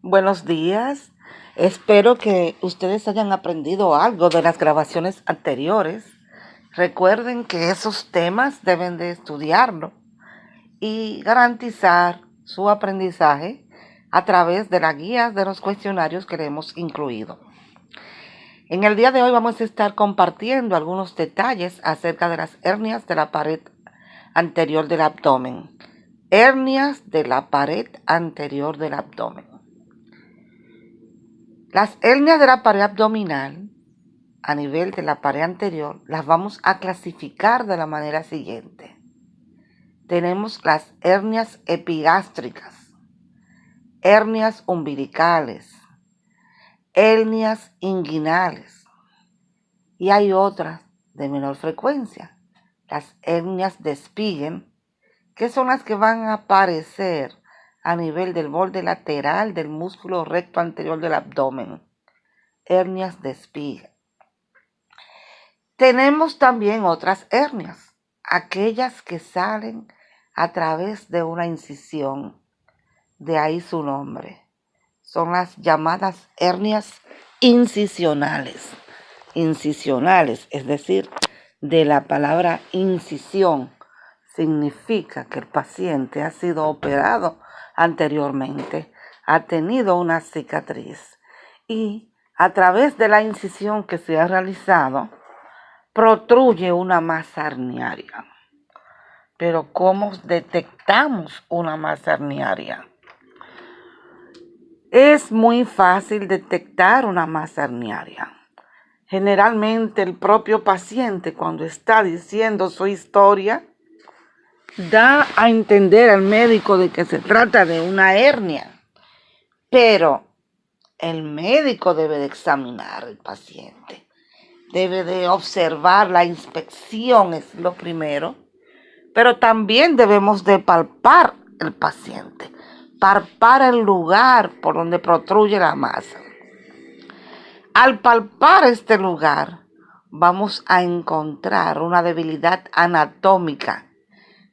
Buenos días. Espero que ustedes hayan aprendido algo de las grabaciones anteriores. Recuerden que esos temas deben de estudiarlo y garantizar su aprendizaje a través de la guía de los cuestionarios que le hemos incluido. En el día de hoy vamos a estar compartiendo algunos detalles acerca de las hernias de la pared anterior del abdomen. Hernias de la pared anterior del abdomen. Las hernias de la pared abdominal a nivel de la pared anterior las vamos a clasificar de la manera siguiente. Tenemos las hernias epigástricas, hernias umbilicales, hernias inguinales y hay otras de menor frecuencia, las hernias de Spigen, que son las que van a aparecer a nivel del borde lateral del músculo recto anterior del abdomen, hernias de Spigen. Tenemos también otras hernias, aquellas que salen a través de una incisión, de ahí su nombre. Son las llamadas hernias incisionales. Incisionales, es decir, de la palabra incisión, significa que el paciente ha sido operado anteriormente, ha tenido una cicatriz y a través de la incisión que se ha realizado, protruye una masa herniaria. Pero ¿cómo detectamos una masa herniaria? Es muy fácil detectar una masa herniaria. Generalmente el propio paciente, cuando está diciendo su historia, da a entender al médico de que se trata de una hernia. Pero el médico debe de examinar al paciente. Debe de observar, la inspección es lo primero, pero también debemos de palpar el paciente, palpar el lugar por donde protruye la masa. Al palpar este lugar, vamos a encontrar una debilidad anatómica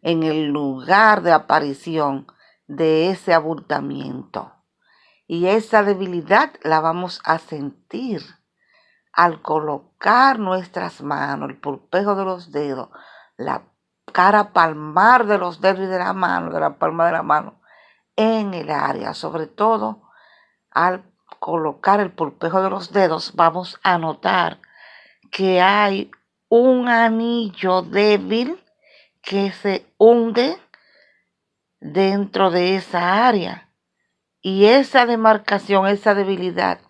en el lugar de aparición de ese abultamiento. Y esa debilidad la vamos a sentir al colocar nuestras manos, el pulpejo de los dedos, la cara palmar de los dedos y de la mano, de la palma de la mano, en el área, sobre todo al colocar el pulpejo de los dedos, vamos a notar que hay un anillo débil que se hunde dentro de esa área. Y esa demarcación, esa debilidad,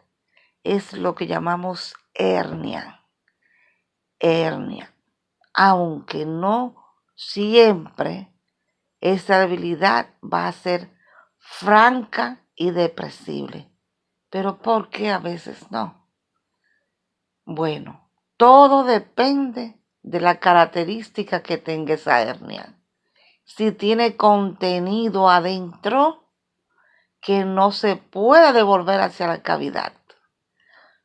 es lo que llamamos hernia. Hernia. Aunque no siempre esa debilidad va a ser franca y depresible. Pero ¿por qué a veces no? Bueno, todo depende de la característica que tenga esa hernia. Si tiene contenido adentro que no se pueda devolver hacia la cavidad.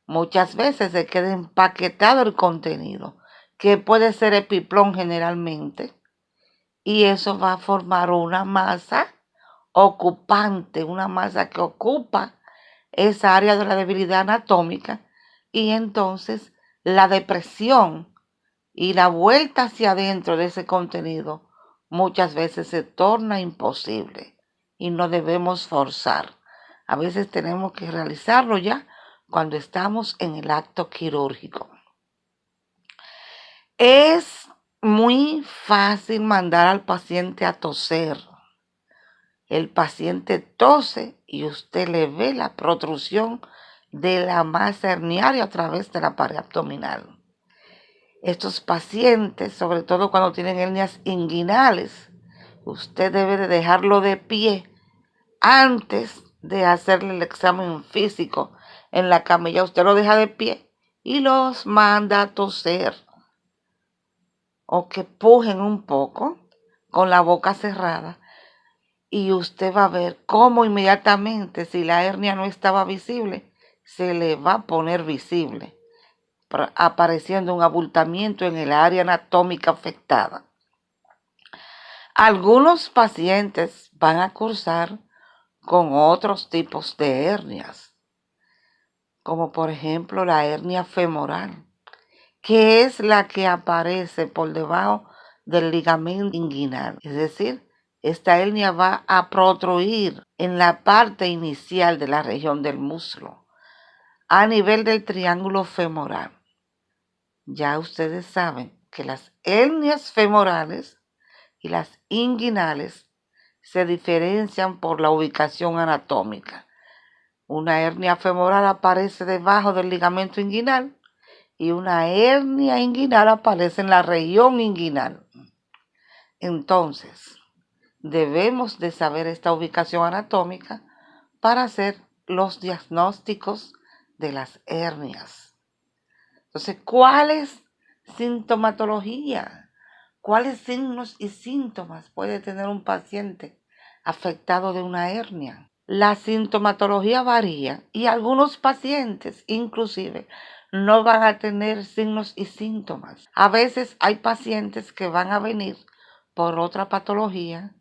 Muchas veces se queda empaquetado el contenido, que puede ser epiplón generalmente, y eso va a formar una masa ocupante, una masa que ocupa esa área de la debilidad anatómica, y entonces la depresión y la vuelta hacia adentro de ese contenido muchas veces se torna imposible y no debemos forzar. A veces tenemos que realizarlo ya cuando estamos en el acto quirúrgico. Es muy fácil mandar al paciente a toser. El paciente tose y usted le ve la protrusión de la masa herniaria a través de la pared abdominal. Estos pacientes, sobre todo cuando tienen hernias inguinales, usted debe de dejarlo de pie antes de hacerle el examen físico en la camilla. Usted lo deja de pie y los manda a toser o que pujen un poco con la boca cerrada, y usted va a ver cómo inmediatamente, si la hernia no estaba visible, se le va a poner visible, apareciendo un abultamiento en el área anatómica afectada. Algunos pacientes van a cursar con otros tipos de hernias, como por ejemplo la hernia femoral, que es la que aparece por debajo del ligamento inguinal. Es decir, esta hernia va a protruir en la parte inicial de la región del muslo, a nivel del triángulo femoral. Ya ustedes saben que las hernias femorales y las inguinales se diferencian por la ubicación anatómica. Una hernia femoral aparece debajo del ligamento inguinal y una hernia inguinal aparece en la región inguinal. Entonces, debemos de saber esta ubicación anatómica para hacer los diagnósticos de las hernias. Entonces, ¿cuál es sintomatología? ¿Cuáles signos y síntomas puede tener un paciente afectado de una hernia? La sintomatología varía y algunos pacientes inclusive no van a tener signos y síntomas. A veces hay pacientes que van a venir por otra patología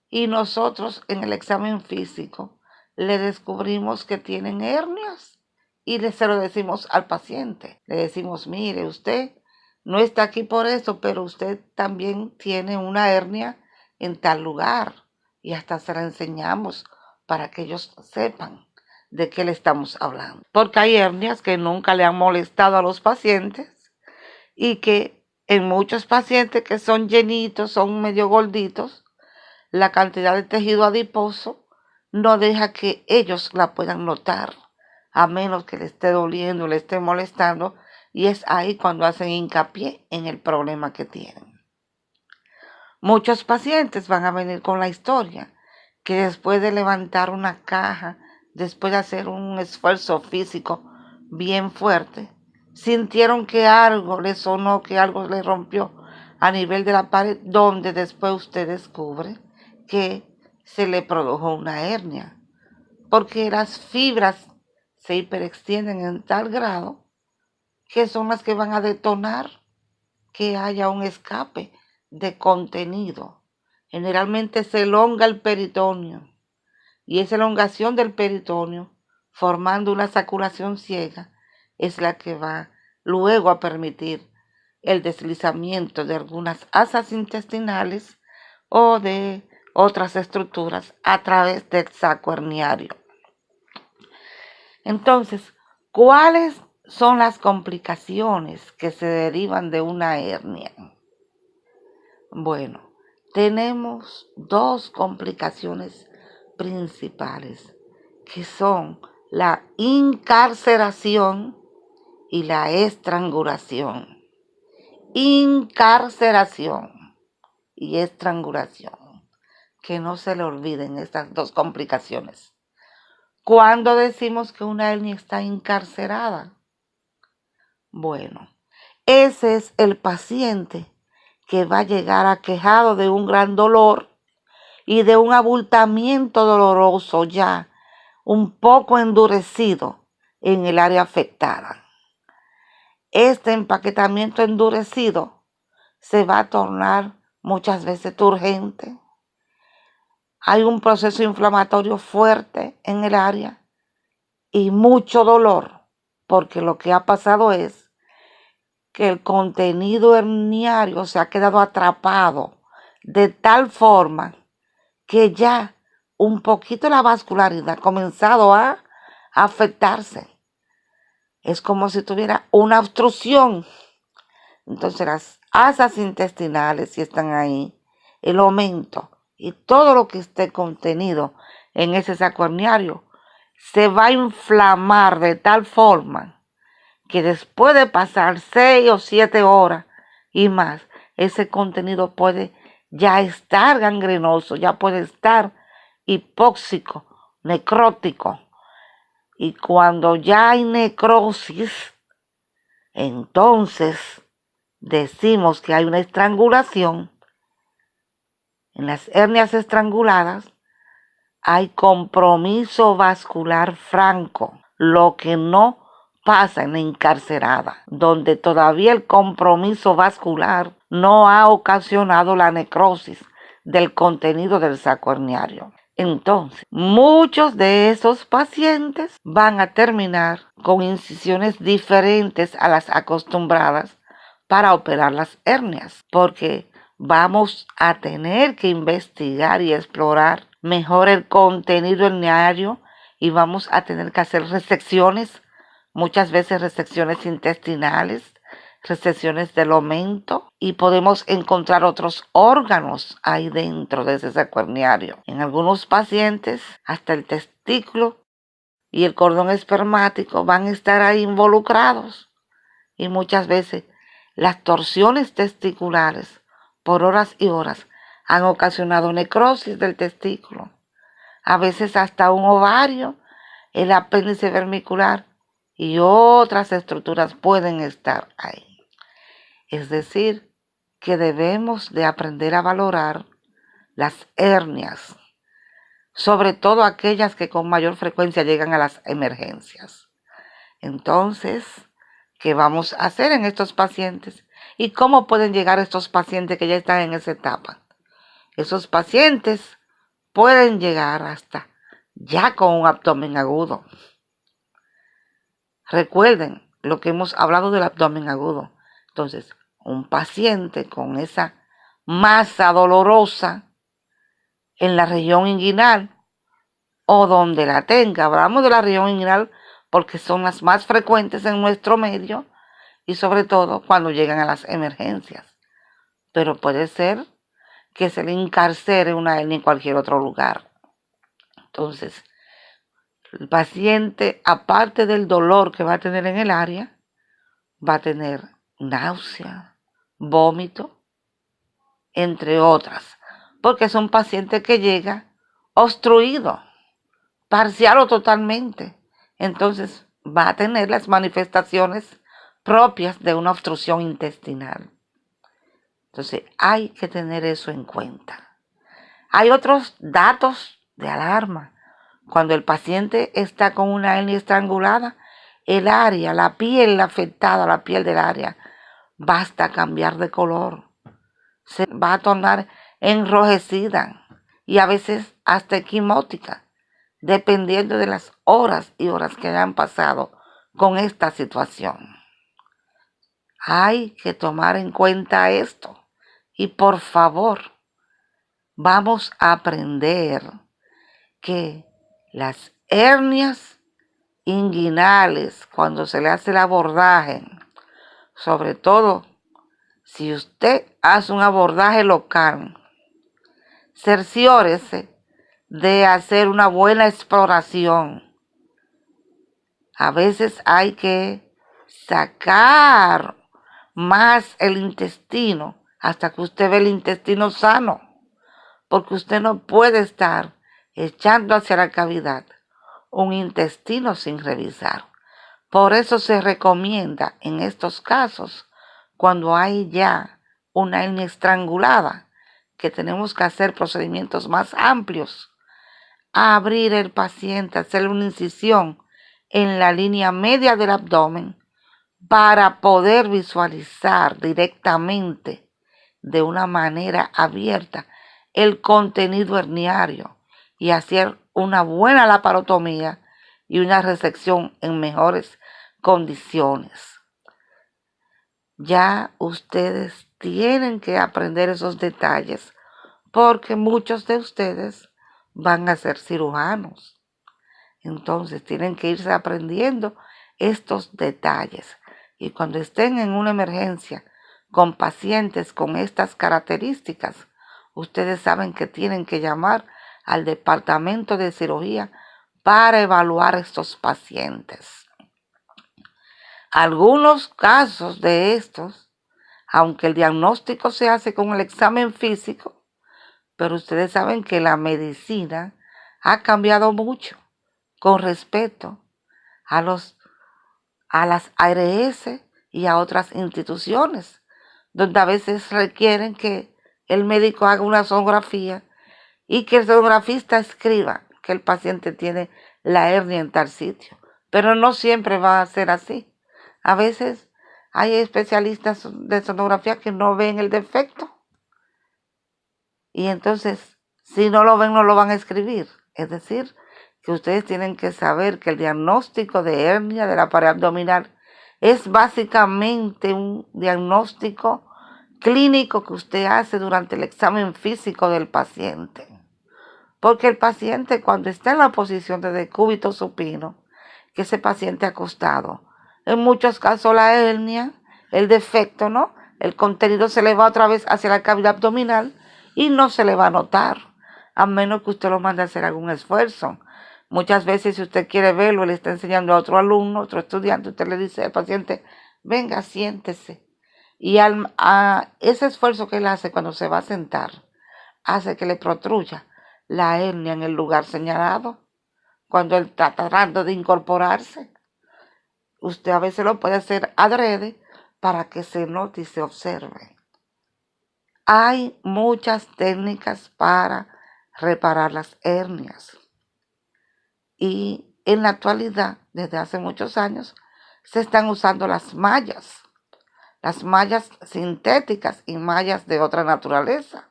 y nosotros en el examen físico le descubrimos que tienen hernias y se lo decimos al paciente. Le decimos, mire, usted no está aquí por eso, pero usted también tiene una hernia en tal lugar y hasta se la enseñamos para que ellos sepan de qué le estamos hablando. Porque hay hernias que nunca le han molestado a los pacientes y que en muchos pacientes que son llenitos, son medio gorditos, la cantidad de tejido adiposo no deja que ellos la puedan notar, a menos que le esté doliendo, le esté molestando, y es ahí cuando hacen hincapié en el problema que tienen. Muchos pacientes van a venir con la historia que después de levantar una caja, después de hacer un esfuerzo físico bien fuerte, sintieron que algo les sonó, que algo les rompió a nivel de la pared, donde después usted descubre que se le produjo una hernia, porque las fibras se hiperextienden en tal grado que son las que van a detonar que haya un escape de contenido. Generalmente se elonga el peritoneo y esa elongación del peritoneo, formando una saculación ciega, es la que va luego a permitir el deslizamiento de algunas asas intestinales o de otras estructuras a través del saco herniario. Entonces, ¿cuáles son las complicaciones que se derivan de una hernia? Bueno, tenemos dos complicaciones principales, que son la incarceración y la estrangulación. Incarceración y estrangulación. Que no se le olviden estas dos complicaciones. ¿Cuándo decimos que una hernia está encarcerada? Bueno, ese es el paciente que va a llegar aquejado de un gran dolor y de un abultamiento doloroso ya un poco endurecido en el área afectada. Este empaquetamiento endurecido se va a tornar muchas veces turgente. Hay un proceso inflamatorio fuerte en el área y mucho dolor, porque lo que ha pasado es que el contenido herniario se ha quedado atrapado de tal forma que ya un poquito la vascularidad ha comenzado a afectarse. Es como si tuviera una obstrucción. Entonces las asas intestinales, si están ahí, el aumento y todo lo que esté contenido en ese saco herniario se va a inflamar de tal forma que después de pasar 6 o 7 horas y más, ese contenido puede ya estar gangrenoso, ya puede estar hipóxico, necrótico. Y cuando ya hay necrosis, entonces decimos que hay una estrangulación. En las hernias estranguladas hay compromiso vascular franco, lo que no pasa en la encarcerada, donde todavía el compromiso vascular no ha ocasionado la necrosis del contenido del saco herniario. Entonces, muchos de esos pacientes van a terminar con incisiones diferentes a las acostumbradas para operar las hernias, porque vamos a tener que investigar y explorar mejor el contenido herniario y vamos a tener que hacer resecciones, muchas veces resecciones intestinales, resecciones del omento, y podemos encontrar otros órganos ahí dentro de ese saco herniario. En algunos pacientes, hasta el testículo y el cordón espermático van a estar ahí involucrados, y muchas veces las torsiones testiculares por horas y horas han ocasionado necrosis del testículo, a veces hasta un ovario, el apéndice vermicular y otras estructuras pueden estar ahí. Es decir, que debemos de aprender a valorar las hernias, sobre todo aquellas que con mayor frecuencia llegan a las emergencias. Entonces, ¿qué vamos a hacer en estos pacientes? ¿Y cómo pueden llegar estos pacientes que ya están en esa etapa? Esos pacientes pueden llegar hasta ya con un abdomen agudo. Recuerden lo que hemos hablado del abdomen agudo. Entonces, un paciente con esa masa dolorosa en la región inguinal o donde la tenga, hablamos de la región inguinal porque son las más frecuentes en nuestro medio y sobre todo cuando llegan a las emergencias. Pero puede ser que se le encarcere una hernia en cualquier otro lugar. Entonces, el paciente, aparte del dolor que va a tener en el área, va a tener náusea, vómito, entre otras, porque es un paciente que llega obstruido, parcial o totalmente. Entonces va a tener las manifestaciones propias de una obstrucción intestinal. Entonces hay que tener eso en cuenta. Hay otros datos de alarma. Cuando el paciente está con una hernia estrangulada, el área, la piel afectada, la piel del área, va hasta cambiar de color. Se va a tornar enrojecida y a veces hasta equimótica, dependiendo de las horas y horas que hayan pasado con esta situación. Hay que tomar en cuenta esto y por favor, vamos a aprender que las hernias inguinales, cuando se le hace el abordaje, sobre todo si usted hace un abordaje local, cerciórese de hacer una buena exploración. A veces hay que sacar más el intestino hasta que usted ve el intestino sano, porque usted no puede estar echando hacia la cavidad un intestino sin revisar. Por eso se recomienda en estos casos, cuando hay ya una hernia estrangulada, que tenemos que hacer procedimientos más amplios, abrir el paciente, hacerle una incisión en la línea media del abdomen para poder visualizar directamente de una manera abierta el contenido herniario y hacer una buena laparotomía y una resección en mejores condiciones. Ya ustedes tienen que aprender esos detalles porque muchos de ustedes van a ser cirujanos. Entonces tienen que irse aprendiendo estos detalles. Y cuando estén en una emergencia con pacientes con estas características, ustedes saben que tienen que llamar al departamento de cirugía para evaluar estos pacientes. Algunos casos de estos, aunque el diagnóstico se hace con el examen físico, pero ustedes saben que la medicina ha cambiado mucho con respecto a las ARS y a otras instituciones, donde a veces requieren que el médico haga una sonografía y que el sonografista escriba que el paciente tiene la hernia en tal sitio. Pero no siempre va a ser así. A veces hay especialistas de sonografía que no ven el defecto. Y entonces Si no lo ven, no lo van a escribir. Es decir, que ustedes tienen que saber que el diagnóstico de hernia de la pared abdominal es básicamente un diagnóstico clínico que usted hace durante el examen físico del paciente. Porque el paciente, cuando está en la posición de decúbito supino, que ese paciente acostado, en muchos casos la hernia, el defecto, ¿no? El contenido se le va otra vez hacia la cavidad abdominal y no se le va a notar, a menos que usted lo mande a hacer algún esfuerzo. Muchas veces, si usted quiere verlo, le está enseñando a otro alumno, otro estudiante, usted le dice al paciente, venga, siéntese. Y a ese esfuerzo que él hace cuando se va a sentar, hace que le protruya la hernia en el lugar señalado, cuando él está tratando de incorporarse. Usted a veces lo puede hacer adrede para que se note y se observe. Hay muchas técnicas para reparar las hernias. Y en la actualidad, desde hace muchos años, se están usando las mallas sintéticas y mallas de otra naturaleza.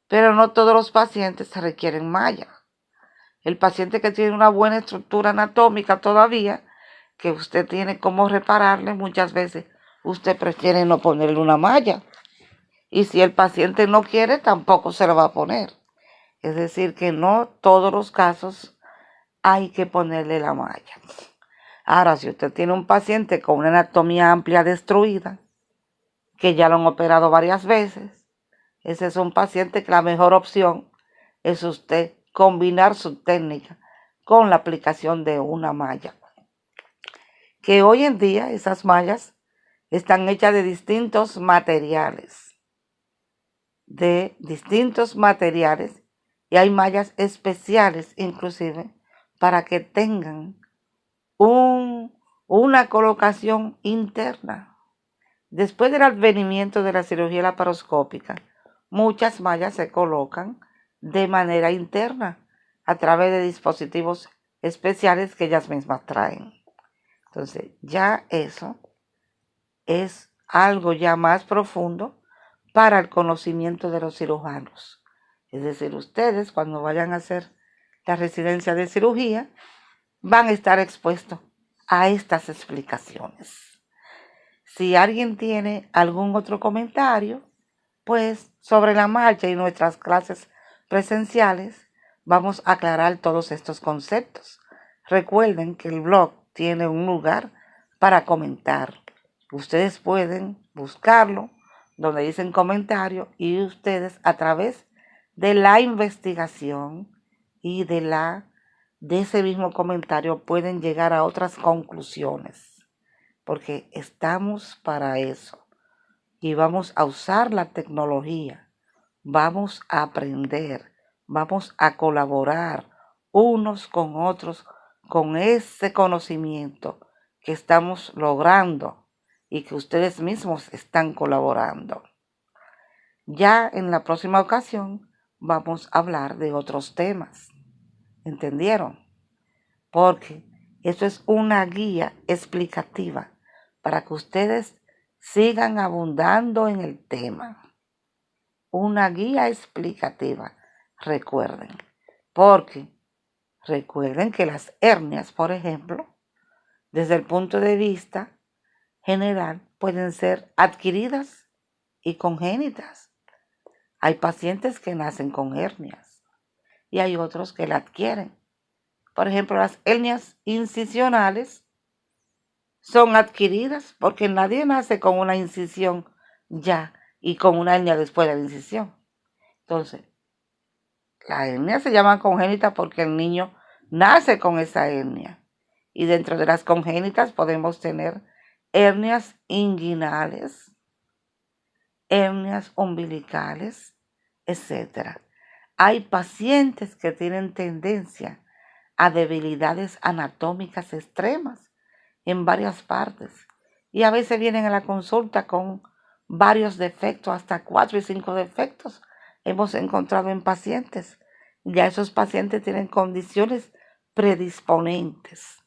Pero no todos los pacientes requieren malla. El paciente que tiene una buena estructura anatómica todavía, que usted tiene cómo repararle, muchas veces usted prefiere no ponerle una malla. Y si el paciente no quiere, tampoco se la va a poner. Es decir, que no todos los casos hay que ponerle la malla. Ahora, si usted tiene un paciente con una anatomía amplia destruida, que ya lo han operado varias veces, ese es un paciente que la mejor opción es usted combinar su técnica con la aplicación de una malla. Que hoy en día esas mallas están hechas de distintos materiales. Y hay mallas especiales inclusive para que tengan una colocación interna. Después del advenimiento de la cirugía laparoscópica, muchas mallas se colocan de manera interna a través de dispositivos especiales que ellas mismas traen. Entonces, ya eso es algo ya más profundo para el conocimiento de los cirujanos. Es decir, ustedes cuando vayan a hacer la residencia de cirugía van a estar expuestos a estas explicaciones. Si alguien tiene algún otro comentario, pues sobre la marcha y nuestras clases presenciales vamos a aclarar todos estos conceptos. Recuerden que el blog tiene un lugar para comentar. Ustedes pueden buscarlo donde dicen comentario y ustedes a través de la investigación y de ese mismo comentario pueden llegar a otras conclusiones, porque estamos para eso y vamos a usar la tecnología, vamos a aprender, vamos a colaborar unos con otros con ese conocimiento que estamos logrando y que ustedes mismos están colaborando. Ya en la próxima ocasión vamos a hablar de otros temas. ¿Entendieron? Porque eso es una guía explicativa para que ustedes sigan abundando en el tema. Una guía explicativa, recuerden. Porque recuerden que las hernias, por ejemplo, desde el punto de vista general, pueden ser adquiridas y congénitas. Hay pacientes que nacen con hernias y hay otros que la adquieren. Por ejemplo, las hernias incisionales son adquiridas porque nadie nace con una incisión ya y con una hernia después de la incisión. Entonces, las hernias se llaman congénitas porque el niño nace con esa hernia. Y dentro de las congénitas podemos tener hernias inguinales, hernias umbilicales, etc. Hay pacientes que tienen tendencia a debilidades anatómicas extremas en varias partes y a veces vienen a la consulta con varios defectos, hasta 4 y 5 defectos hemos encontrado en pacientes. Ya esos pacientes tienen condiciones predisponentes,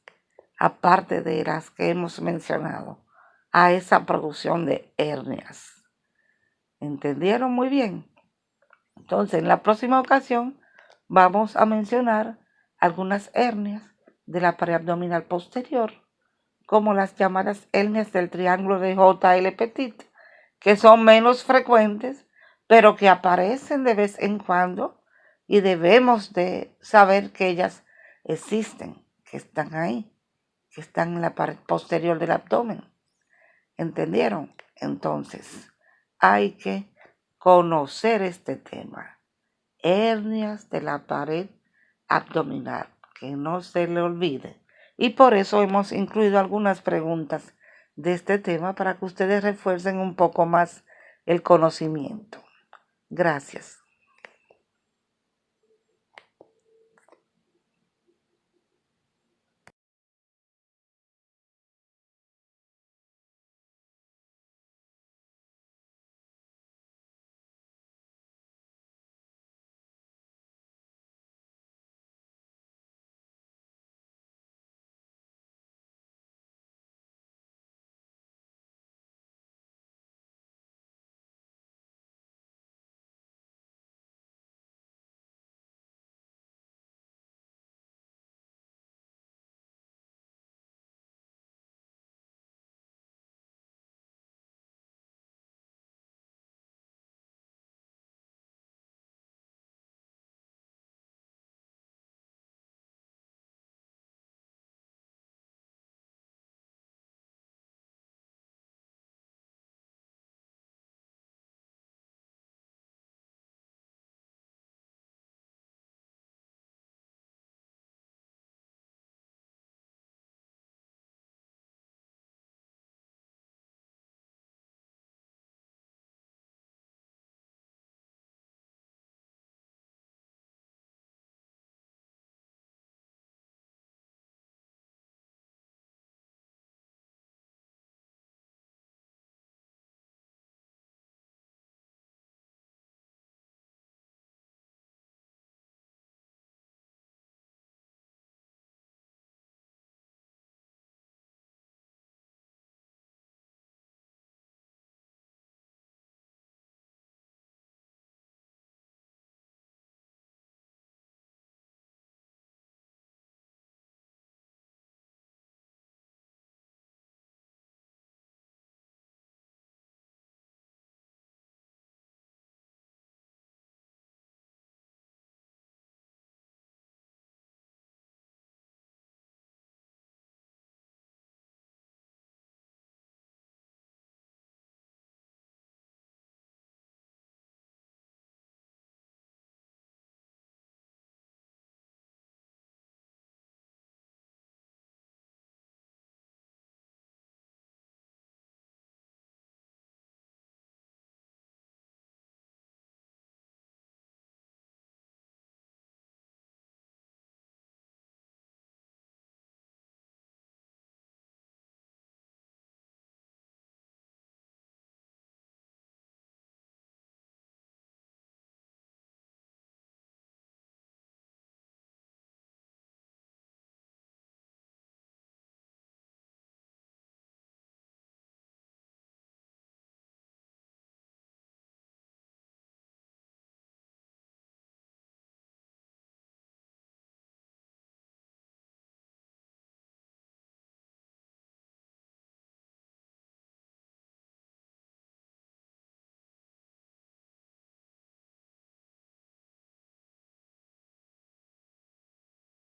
aparte de las que hemos mencionado, a esa producción de hernias. ¿Entendieron muy bien? Entonces, en la próxima ocasión vamos a mencionar algunas hernias de la pared abdominal posterior, como las llamadas hernias del triángulo de J.L. Petit, que son menos frecuentes, pero que aparecen de vez en cuando y debemos de saber que ellas existen, que están ahí, que están en la pared posterior del abdomen. ¿Entendieron? Entonces, hay que conocer este tema. Hernias de la pared abdominal, que no se le olvide. Y por eso hemos incluido algunas preguntas de este tema para que ustedes refuercen un poco más el conocimiento. Gracias.